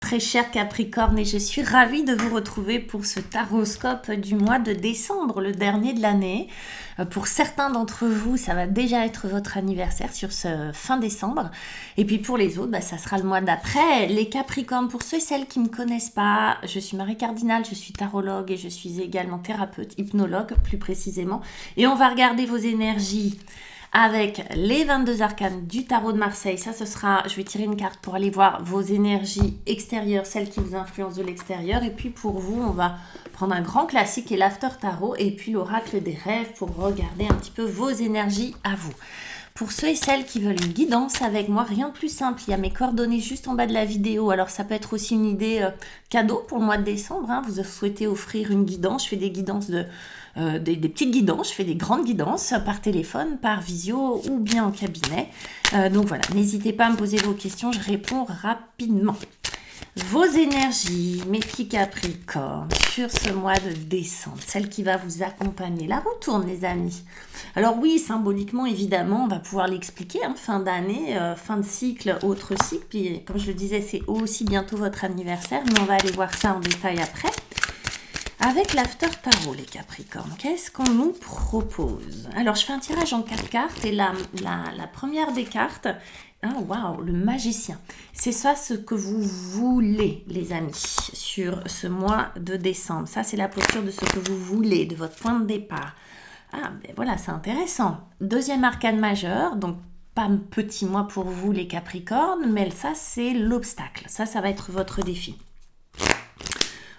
très cher Capricorne, et je suis ravie de vous retrouver pour ce taroscope du mois de décembre, le dernier de l'année. Pour certains d'entre vous, ça va déjà être votre anniversaire sur ce fin décembre. Et puis pour les autres, ça sera le mois d'après. Les Capricornes, pour ceux et celles qui ne me connaissent pas, je suis Marie Cardinal, je suis tarologue et je suis également thérapeute, hypnologue plus précisément. Et on va regarder vos énergies avec les 22 arcanes du tarot de Marseille. Ça, ce sera, je vais tirer une carte pour aller voir vos énergies extérieures, celles qui vous influencent de l'extérieur. Et puis pour vous, on va prendre un grand classique et l'after tarot et puis l'oracle des rêves pour regarder un petit peu vos énergies à vous. Pour ceux et celles qui veulent une guidance avec moi, rien de plus simple, il y a mes coordonnées juste en bas de la vidéo. Alors ça peut être aussi une idée cadeau pour le mois de décembre, hein. Vous souhaitez offrir une guidance, je fais des guidances des petites guidances, je fais des grandes guidances par téléphone, par visio ou bien en cabinet. Donc voilà, n'hésitez pas à me poser vos questions, je réponds rapidement. Vos énergies, mes petits Capricornes, sur ce mois de décembre, celle qui va vous accompagner. La roue tourne, les amis. Alors oui, symboliquement, évidemment, on va pouvoir l'expliquer, hein, fin d'année, fin de cycle, autre cycle. Puis, comme je le disais, c'est aussi bientôt votre anniversaire, mais on va aller voir ça en détail après. Avec l'after tarot, les Capricornes, qu'est-ce qu'on nous propose? Alors, je fais un tirage en 4 cartes et la première des cartes, oh, waouh, le magicien. C'est ça ce que vous voulez, les amis, sur ce mois de décembre. Ça, c'est la posture de ce que vous voulez, de votre point de départ. Ah, ben voilà, c'est intéressant. Deuxième arcane majeur, donc pas un petit mois pour vous, les Capricornes, mais ça, c'est l'obstacle. Ça va être votre défi.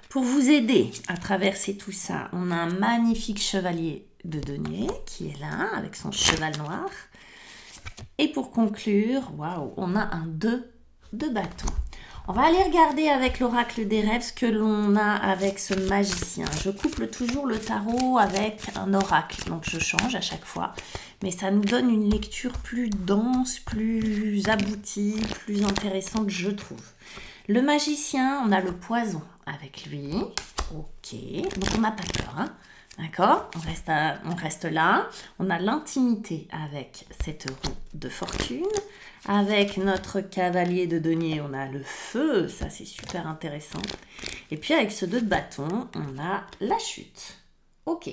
Pour vous aider à traverser tout ça, on a un magnifique chevalier de denier qui est là, avec son cheval noir. Et pour conclure, waouh, on a un 2 de bâton. On va aller regarder avec l'oracle des rêves ce que l'on a avec ce magicien. Je couple toujours le tarot avec un oracle, donc je change à chaque fois. Mais ça nous donne une lecture plus dense, plus aboutie, plus intéressante, je trouve. Le magicien, on a le poison avec lui. Ok, donc on n'a pas peur, hein. D'accord, on reste là. On a l'intimité avec cette roue de fortune. Avec notre cavalier de denier, on a le feu. Ça, c'est super intéressant. Et puis, avec ce 2 de bâton, on a la chute. Ok.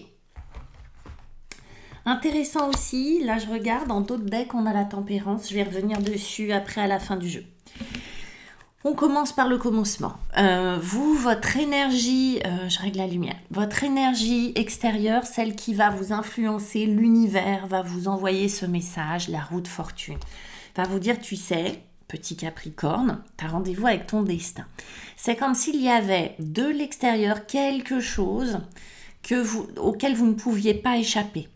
Intéressant aussi, là, je regarde, en d'autres decks, on a la tempérance. Je vais revenir dessus après à la fin du jeu. On commence par le commencement. Vous, votre énergie, je règle la lumière, votre énergie extérieure, celle qui va vous influencer, l'univers va vous envoyer ce message, la roue de fortune. Va vous dire, tu sais, petit Capricorne, tu as rendez-vous avec ton destin. C'est comme s'il y avait de l'extérieur quelque chose auquel vous ne pouviez pas échapper.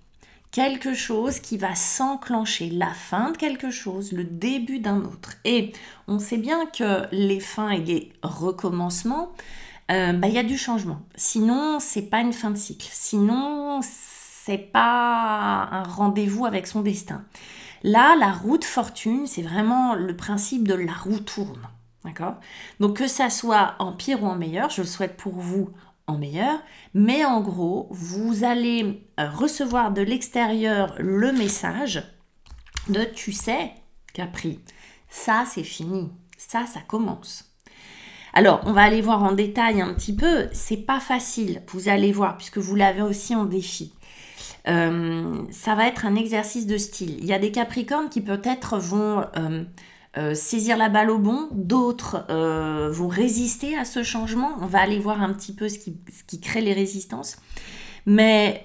Quelque chose qui va s'enclencher, la fin de quelque chose, le début d'un autre. Et on sait bien que les fins et les recommencements, il y a du changement. Sinon, c'est pas une fin de cycle. Sinon, c'est pas un rendez-vous avec son destin. Là, la roue de fortune, c'est vraiment le principe de la roue tourne. D'accord? Donc, que ça soit en pire ou en meilleur, je le souhaite pour vous en meilleur, mais en gros, vous allez recevoir de l'extérieur le message de « tu sais, Capri, ça c'est fini, ça commence ». Alors, on va aller voir en détail un petit peu, c'est pas facile, vous allez voir, puisque vous l'avez aussi en défi. Ça va être un exercice de style. Il y a des Capricornes qui peut-être vont saisir la balle au bon, d'autres vont résister à ce changement. On va aller voir un petit peu ce qui crée les résistances. Mais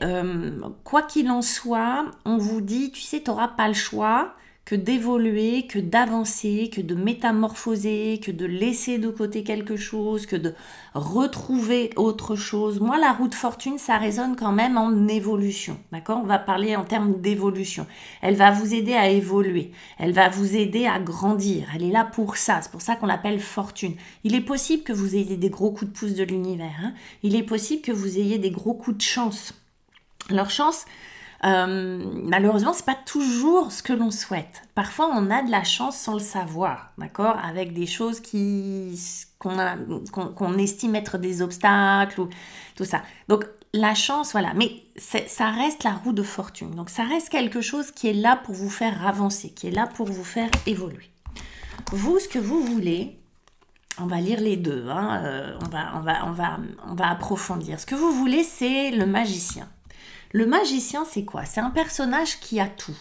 quoi qu'il en soit, on vous dit, tu sais, tu n'auras pas le choix que d'évoluer, que d'avancer, que de métamorphoser, que de laisser de côté quelque chose, que de retrouver autre chose. Moi, la roue de fortune, ça résonne quand même en évolution, d'accord? On va parler en termes d'évolution. Elle va vous aider à évoluer, elle va vous aider à grandir, elle est là pour ça, c'est pour ça qu'on l'appelle fortune. Il est possible que vous ayez des gros coups de pouce de l'univers, hein? Il est possible que vous ayez des gros coups de chance. Alors, chance... malheureusement, c'est pas toujours ce que l'on souhaite. Parfois, on a de la chance sans le savoir, d'accord, avec des choses qu'on estime être des obstacles ou tout ça. Donc, la chance, voilà, mais ça reste la roue de fortune. Donc, ça reste quelque chose qui est là pour vous faire avancer, qui est là pour vous faire évoluer. Vous, ce que vous voulez, On va lire les deux, hein. On va approfondir. Ce que vous voulez, c'est le magicien. Le magicien, c'est quoi? C'est un personnage qui a tout.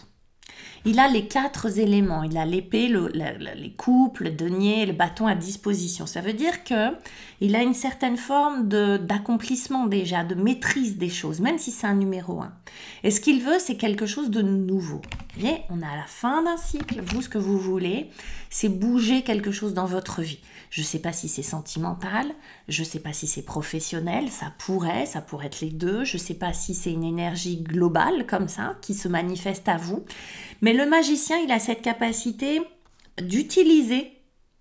Il a les 4 éléments. Il a l'épée, les coupes, le denier, le bâton à disposition. Ça veut dire qu'il a une certaine forme d'accomplissement déjà, de maîtrise des choses, même si c'est un numéro 1. Et ce qu'il veut, c'est quelque chose de nouveau. Vous voyez, on est à la fin d'un cycle. Vous, ce que vous voulez, c'est bouger quelque chose dans votre vie. Je ne sais pas si c'est sentimental, je ne sais pas si c'est professionnel, ça pourrait être les deux. Je ne sais pas si c'est une énergie globale comme ça qui se manifeste à vous. Mais le magicien, il a cette capacité d'utiliser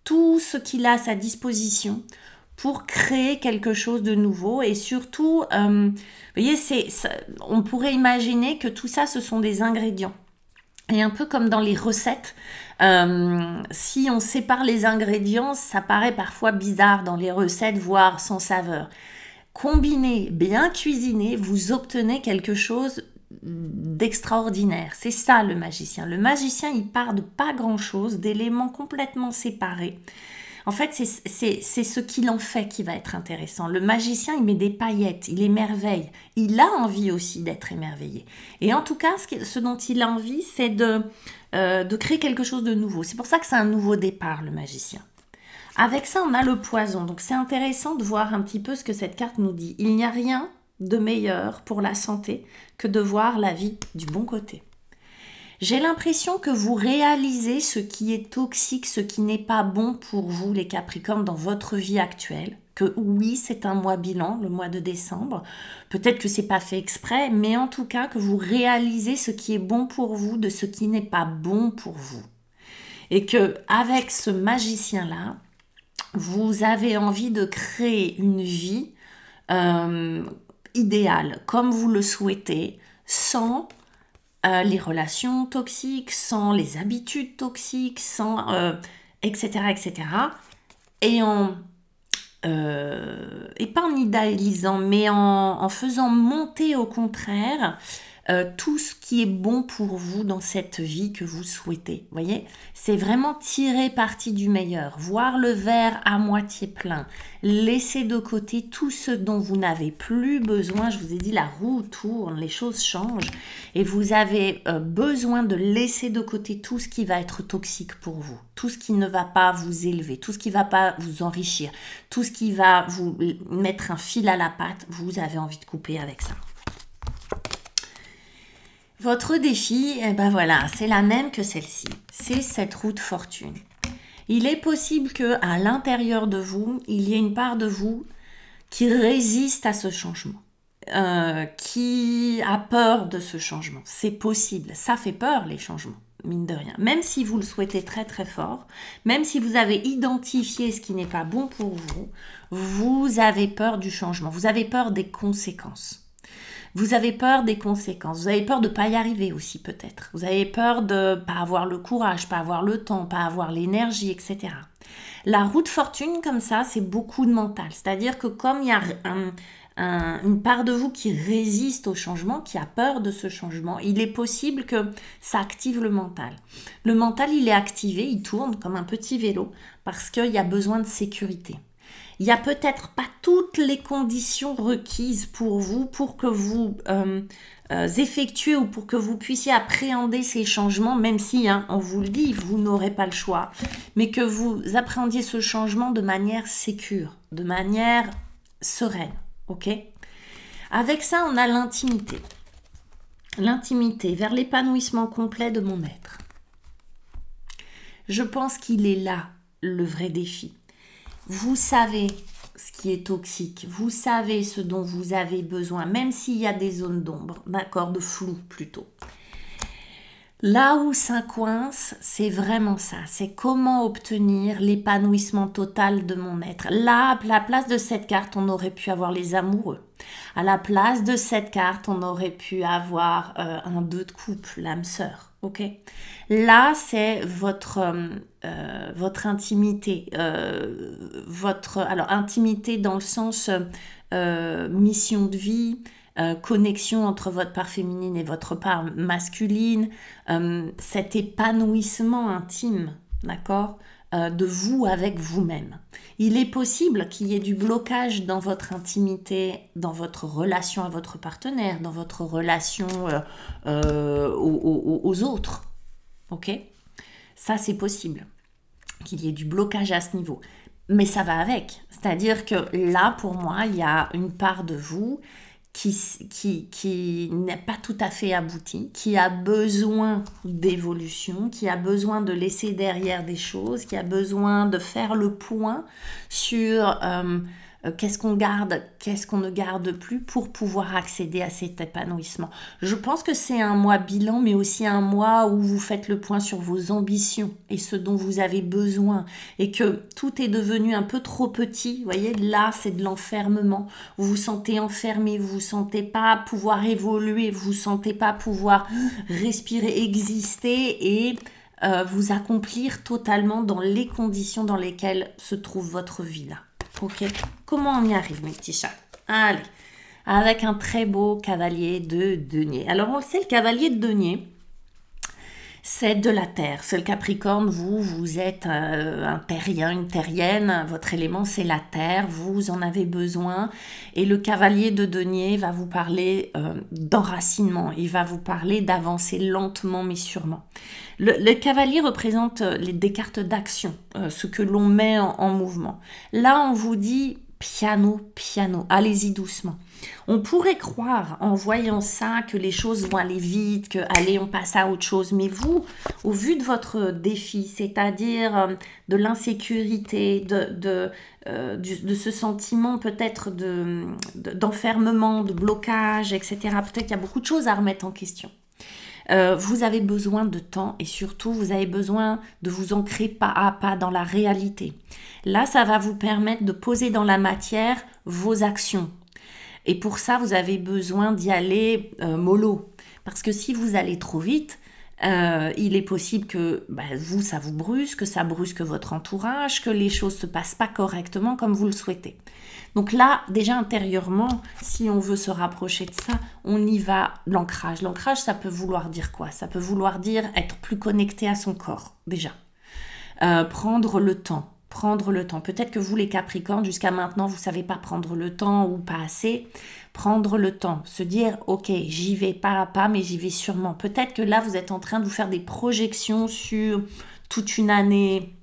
tout ce qu'il a à sa disposition pour créer quelque chose de nouveau. Et surtout, vous voyez, on pourrait imaginer que tout ça, ce sont des ingrédients. Et un peu comme dans les recettes, si on sépare les ingrédients, ça paraît parfois bizarre dans les recettes, voire sans saveur. Combinez, bien cuisiner, vous obtenez quelque chose d'extraordinaire. C'est ça le magicien. Le magicien, il part de pas grand-chose, d'éléments complètement séparés. En fait, c'est ce qu'il en fait qui va être intéressant. Le magicien, il met des paillettes, il émerveille. Il a envie aussi d'être émerveillé. Et en tout cas, ce dont il a envie, c'est de créer quelque chose de nouveau. C'est pour ça que c'est un nouveau départ, le magicien. Avec ça, on a le poison. Donc, c'est intéressant de voir un petit peu ce que cette carte nous dit. Il n'y a rien de meilleur pour la santé que de voir la vie du bon côté. J'ai l'impression que vous réalisez ce qui est toxique, ce qui n'est pas bon pour vous, les Capricornes, dans votre vie actuelle. Que oui, c'est un mois bilan, le mois de décembre. Peut-être que c'est pas fait exprès, mais en tout cas que vous réalisez ce qui est bon pour vous de ce qui n'est pas bon pour vous. Et que avec ce magicien-là, vous avez envie de créer une vie idéale, comme vous le souhaitez, sans les relations toxiques, sans les habitudes toxiques, sans etc., etc. Et pas en idéalisant, mais en faisant monter au contraire tout ce qui est bon pour vous dans cette vie que vous souhaitez. Vous voyez, c'est vraiment tirer parti du meilleur, voir le verre à moitié plein, laisser de côté tout ce dont vous n'avez plus besoin. Je vous ai dit, la roue tourne, les choses changent et vous avez besoin de laisser de côté tout ce qui va être toxique pour vous, tout ce qui ne va pas vous élever, tout ce qui ne va pas vous enrichir, tout ce qui va vous mettre un fil à la patte. Vous avez envie de couper avec ça. Votre défi, eh ben voilà, c'est la même que celle-ci. C'est cette roue de fortune. Il est possible qu'à l'intérieur de vous, il y ait une part de vous qui résiste à ce changement, qui a peur de ce changement. C'est possible. Ça fait peur, les changements, mine de rien. Même si vous le souhaitez très très fort, même si vous avez identifié ce qui n'est pas bon pour vous, vous avez peur du changement. Vous avez peur des conséquences. Vous avez peur des conséquences, vous avez peur de ne pas y arriver aussi peut-être. Vous avez peur de ne pas avoir le courage, pas avoir le temps, pas avoir l'énergie, etc. La roue de fortune comme ça, c'est beaucoup de mental. C'est-à-dire que comme il y a une part de vous qui résiste au changement, qui a peur de ce changement, il est possible que ça active le mental. Le mental, il est activé, il tourne comme un petit vélo parce qu'il y a besoin de sécurité. Il n'y a peut-être pas toutes les conditions requises pour vous, pour que vous effectuez ou pour que vous puissiez appréhender ces changements, même si, on vous le dit, vous n'aurez pas le choix, mais que vous appréhendiez ce changement de manière sécure, de manière sereine, ok? Avec ça, on a l'intimité. L'intimité vers l'épanouissement complet de mon être. Je pense qu'il est là, le vrai défi. Vous savez ce qui est toxique, vous savez ce dont vous avez besoin, même s'il y a des zones d'ombre, d'accord, de flou plutôt. Là où ça coince, c'est vraiment ça, c'est comment obtenir l'épanouissement total de mon être. Là, à la place de cette carte, on aurait pu avoir les amoureux. À la place de cette carte, on aurait pu avoir un 2 de coupe, l'âme sœur. Ok, là c'est votre intimité, alors intimité dans le sens mission de vie, connexion entre votre part féminine et votre part masculine, cet épanouissement intime, d'accord, de vous avec vous-même. Il est possible qu'il y ait du blocage dans votre intimité, dans votre relation à votre partenaire, dans votre relation aux autres. Ok ? Ça, c'est possible, qu'il y ait du blocage à ce niveau. Mais ça va avec. C'est-à-dire que là, pour moi, il y a une part de vous qui n'est pas tout à fait abouti, qui a besoin d'évolution, qui a besoin de laisser derrière des choses, qui a besoin de faire le point sur qu'est-ce qu'on garde, qu'est-ce qu'on ne garde plus pour pouvoir accéder à cet épanouissement. Je pense que c'est un mois bilan, mais aussi un mois où vous faites le point sur vos ambitions et ce dont vous avez besoin et que tout est devenu un peu trop petit. Vous voyez, là, c'est de l'enfermement. Vous vous sentez enfermé, vous vous sentez pas pouvoir évoluer, vous vous sentez pas pouvoir respirer, exister et vous accomplir totalement dans les conditions dans lesquelles se trouve votre vie là. Ok, comment on y arrive, mes petits chats? Allez, avec un très beau cavalier de denier. Alors, on le sait, le cavalier de denier, c'est de la terre. C'est le Capricorne, vous êtes un terrien, une terrienne. Votre élément, c'est la terre. Vous en avez besoin. Et le cavalier de denier va vous parler d'enracinement. Il va vous parler d'avancer lentement, mais sûrement. Le cavalier représente des cartes d'action, ce que l'on met en mouvement. Là, on vous dit piano, piano, allez-y doucement. On pourrait croire en voyant ça que les choses vont aller vite, que allez, on passe à autre chose. Mais vous, au vu de votre défi, c'est-à-dire de l'insécurité, de ce sentiment peut-être d'enfermement, de blocage, etc., peut-être qu'il y a beaucoup de choses à remettre en question. Vous avez besoin de temps et surtout vous avez besoin de vous ancrer pas à pas dans la réalité. Là, ça va vous permettre de poser dans la matière vos actions. Et pour ça, vous avez besoin d'y aller mollo. Parce que si vous allez trop vite, il est possible que vous, ça vous brusque, que ça brusque votre entourage, que les choses ne se passent pas correctement comme vous le souhaitez. Donc là, déjà intérieurement, si on veut se rapprocher de ça, on y va l'ancrage. L'ancrage, ça peut vouloir dire quoi? Ça peut vouloir dire être plus connecté à son corps, déjà. Prendre le temps. Prendre le temps. Peut-être que vous, les Capricornes, jusqu'à maintenant, vous ne savez pas prendre le temps ou pas assez. Prendre le temps. Se dire, ok, j'y vais pas à pas, mais j'y vais sûrement. Peut-être que là, vous êtes en train de vous faire des projections sur toute une année,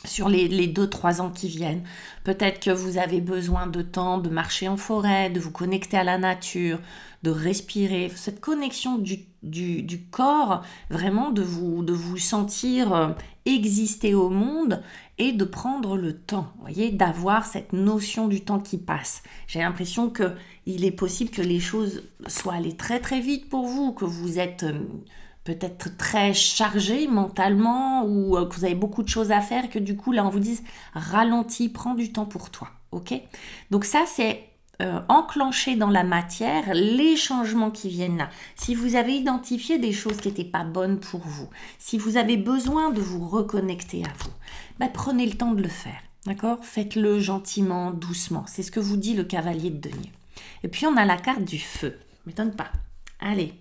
sur les 2-3 ans qui viennent. Peut-être que vous avez besoin de temps de marcher en forêt, de vous connecter à la nature, de respirer. Cette connexion du corps, vraiment de vous sentir exister au monde et de prendre le temps, vous voyez, d'avoir cette notion du temps qui passe. J'ai l'impression qu'il est possible que les choses soient allées très très vite pour vous, que vous êtes peut-être très chargé mentalement ou que vous avez beaucoup de choses à faire, que du coup là on vous dise ralentis, prends du temps pour toi, ok? Donc ça c'est enclencher dans la matière les changements qui viennent là. Si vous avez identifié des choses qui n'étaient pas bonnes pour vous, si vous avez besoin de vous reconnecter à vous, prenez le temps de le faire, d'accord? Faites-le gentiment, doucement. C'est ce que vous dit le cavalier de denier. Et puis on a la carte du feu. M'étonne pas. Allez,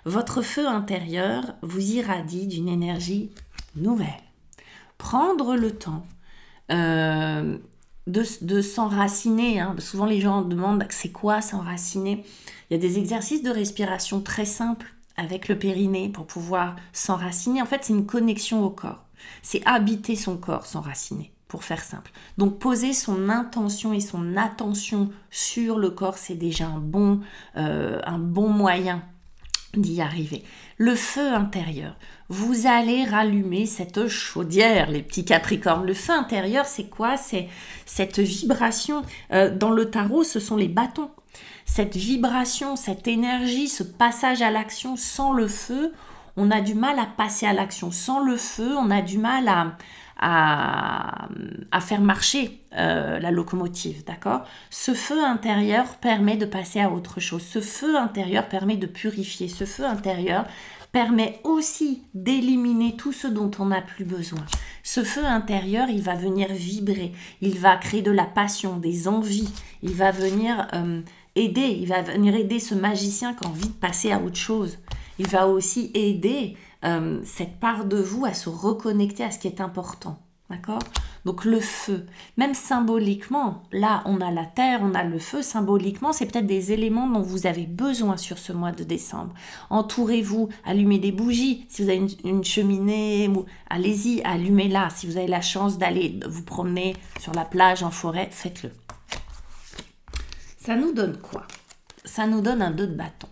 votre feu intérieur vous irradie d'une énergie nouvelle. Prendre le temps de s'enraciner. Hein. Souvent, les gens demandent c'est quoi s'enraciner. Il y a des exercices de respiration très simples avec le périnée pour pouvoir s'enraciner. En fait, c'est une connexion au corps. C'est habiter son corps, s'enraciner, pour faire simple. Donc, poser son intention et son attention sur le corps, c'est déjà un bon moyen d'y arriver. Le feu intérieur. Vous allez rallumer cette chaudière, les petits Capricornes. Le feu intérieur, c'est quoi? C'est cette vibration. Dans le tarot, ce sont les bâtons. Cette vibration, cette énergie, ce passage à l'action. Sans le feu, on a du mal à passer à l'action. Sans le feu, on a du mal à faire marcher la locomotive, d'accord? Ce feu intérieur permet de passer à autre chose. Ce feu intérieur permet de purifier. Ce feu intérieur permet aussi d'éliminer tout ce dont on n'a plus besoin. Ce feu intérieur, il va venir vibrer, il va créer de la passion, des envies, il va venir aider ce magicien qui a envie de passer à autre chose. Il va aussi aider cette part de vous à se reconnecter à ce qui est important. D'accord? Donc le feu, même symboliquement, là on a la terre, on a le feu, symboliquement c'est peut-être des éléments dont vous avez besoin sur ce mois de décembre. Entourez-vous, allumez des bougies, si vous avez une cheminée, allez-y, allumez-la. Si vous avez la chance d'aller vous promener sur la plage, en forêt, faites-le. Ça nous donne quoi? Ça nous donne un 2 de bâton.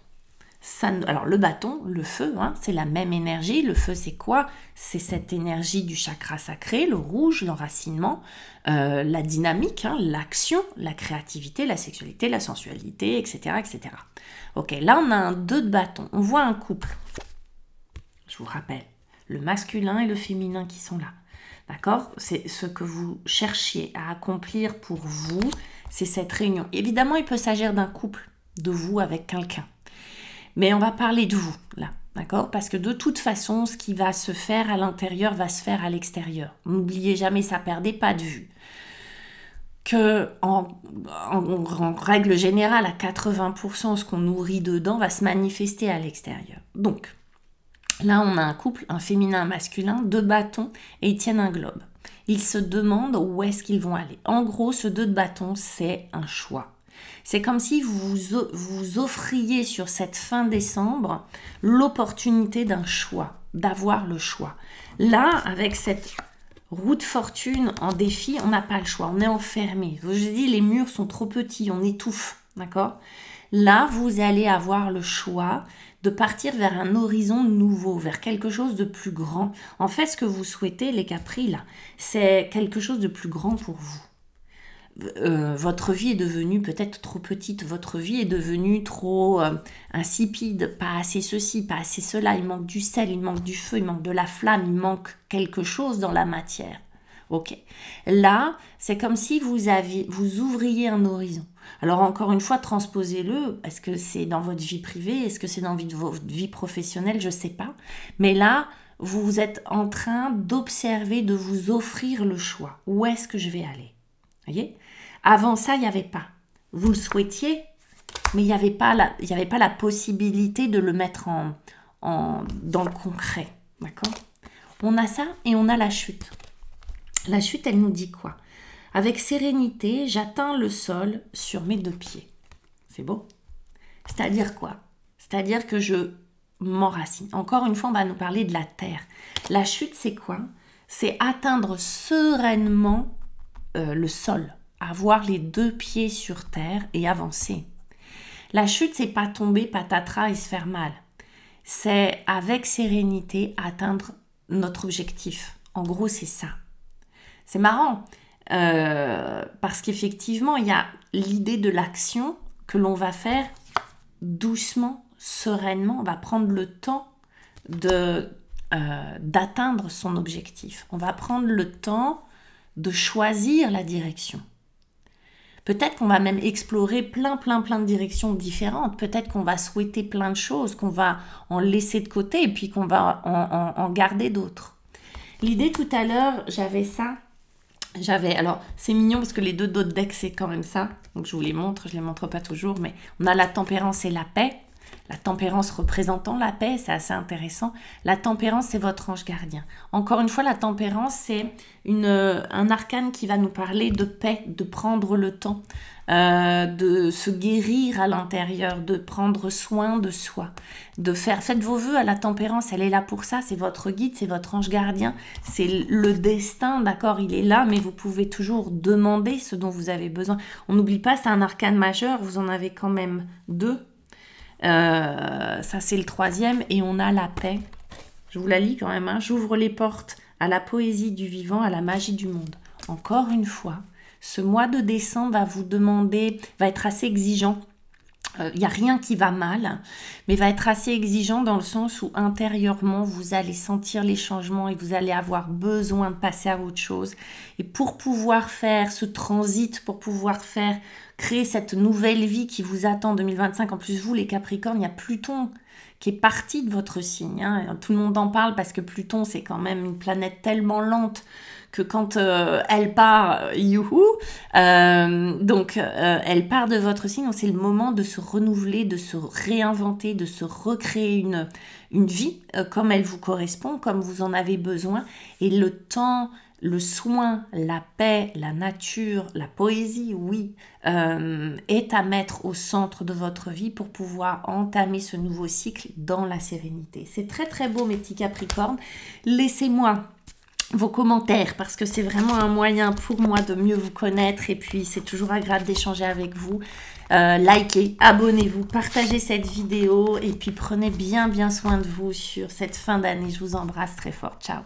Alors le bâton, le feu, hein, c'est la même énergie. Le feu, c'est quoi? C'est cette énergie du chakra sacré, le rouge, l'enracinement, la dynamique, hein, l'action, la créativité, la sexualité, la sensualité, etc., etc. Ok, là on a un 2 de bâton. On voit un couple. Je vous rappelle, le masculin et le féminin qui sont là. D'accord? C'est ce que vous cherchiez à accomplir pour vous, c'est cette réunion. Évidemment, il peut s'agir d'un couple, de vous avec quelqu'un. Mais on va parler de vous, là, d'accord? Parce que de toute façon, ce qui va se faire à l'intérieur va se faire à l'extérieur. N'oubliez jamais ça, perdez pas de vue. Que en règle générale, à 80%, ce qu'on nourrit dedans va se manifester à l'extérieur. Donc, là, on a un couple, un féminin, un masculin, 2 bâtons, et ils tiennent un globe. Ils se demandent où est-ce qu'ils vont aller. En gros, ce 2 de bâton, c'est un choix. C'est comme si vous offriez sur cette fin décembre l'opportunité d'un choix, d'avoir le choix. Là, avec cette roue de fortune en défi, on n'a pas le choix, on est enfermé. Je vous dis, les murs sont trop petits, on étouffe, d'accord? Là, vous allez avoir le choix de partir vers un horizon nouveau, vers quelque chose de plus grand. En fait, ce que vous souhaitez, les Capris, là, c'est quelque chose de plus grand pour vous. Votre vie est devenue peut-être trop petite, votre vie est devenue trop insipide, pas assez ceci, pas assez cela, il manque du sel, il manque du feu, il manque de la flamme, il manque quelque chose dans la matière. Ok. Là, c'est comme si vous ouvriez un horizon. Alors encore une fois, transposez-le. Est-ce que c'est dans votre vie privée? Est-ce que c'est dans votre vie professionnelle? Je ne sais pas. Mais là, vous êtes en train d'observer, de vous offrir le choix. Où est-ce que je vais aller? Voyez? Avant ça, il n'y avait pas. Vous le souhaitiez, mais il n'y avait pas la possibilité de le mettre dans le concret. D'accord? On a ça et on a la chute. La chute, elle nous dit quoi? Avec sérénité, j'atteins le sol sur mes 2 pieds. C'est beau? C'est-à-dire quoi? C'est-à-dire que je m'enracine. Encore une fois, on va nous parler de la terre. La chute, c'est quoi? C'est atteindre sereinement le sol, avoir les 2 pieds sur terre et avancer. La chute, c'est pas tomber patatras et se faire mal. C'est avec sérénité atteindre notre objectif. En gros, c'est ça. C'est marrant parce qu'effectivement, il y a l'idée de l'action que l'on va faire doucement, sereinement. On va prendre le temps d'atteindre son objectif. On va prendre le temps de choisir la direction. Peut-être qu'on va même explorer plein de directions différentes. Peut-être qu'on va souhaiter plein de choses, qu'on va en laisser de côté et puis qu'on va en garder d'autres. L'idée tout à l'heure, j'avais ça. Alors c'est mignon parce que les 2 autres decks c'est quand même ça. Donc je vous les montre, je les montre pas toujours, mais on a la tempérance et la paix. La tempérance représentant la paix, c'est assez intéressant. La tempérance, c'est votre ange gardien. Encore une fois, la tempérance, c'est un arcane qui va nous parler de paix, de prendre le temps, de se guérir à l'intérieur, de prendre soin de soi, faites vos vœux à la tempérance, elle est là pour ça, c'est votre guide, c'est votre ange gardien, c'est le destin, d'accord, il est là, mais vous pouvez toujours demander ce dont vous avez besoin. On n'oublie pas, c'est un arcane majeur, vous en avez quand même 2. Ça c'est le 3e et on a la paix. Je vous la lis quand même, hein. J'ouvre les portes à la poésie du vivant, à la magie du monde. Encore une fois, ce mois de décembre va être assez exigeant. Il n'y a rien qui va mal, mais va être assez exigeant dans le sens où intérieurement, vous allez sentir les changements et vous allez avoir besoin de passer à autre chose. Et pour pouvoir faire ce transit, pour pouvoir créer cette nouvelle vie qui vous attend en 2025, en plus vous les Capricornes, il y a Pluton qui est parti de votre signe. Hein. Tout le monde en parle parce que Pluton, c'est quand même une planète tellement lente que quand elle part, youhou, elle part de votre signe, donc c'est le moment de se renouveler, de se réinventer, de se recréer une vie comme elle vous correspond, comme vous en avez besoin, et le temps le soin, la paix, la nature, la poésie, oui, est à mettre au centre de votre vie pour pouvoir entamer ce nouveau cycle dans la sérénité. C'est très très beau mes petits Capricornes. Laissez-moi vos commentaires parce que c'est vraiment un moyen pour moi de mieux vous connaître et puis c'est toujours agréable d'échanger avec vous. Likez, abonnez-vous, partagez cette vidéo et puis prenez bien soin de vous sur cette fin d'année. Je vous embrasse très fort. Ciao.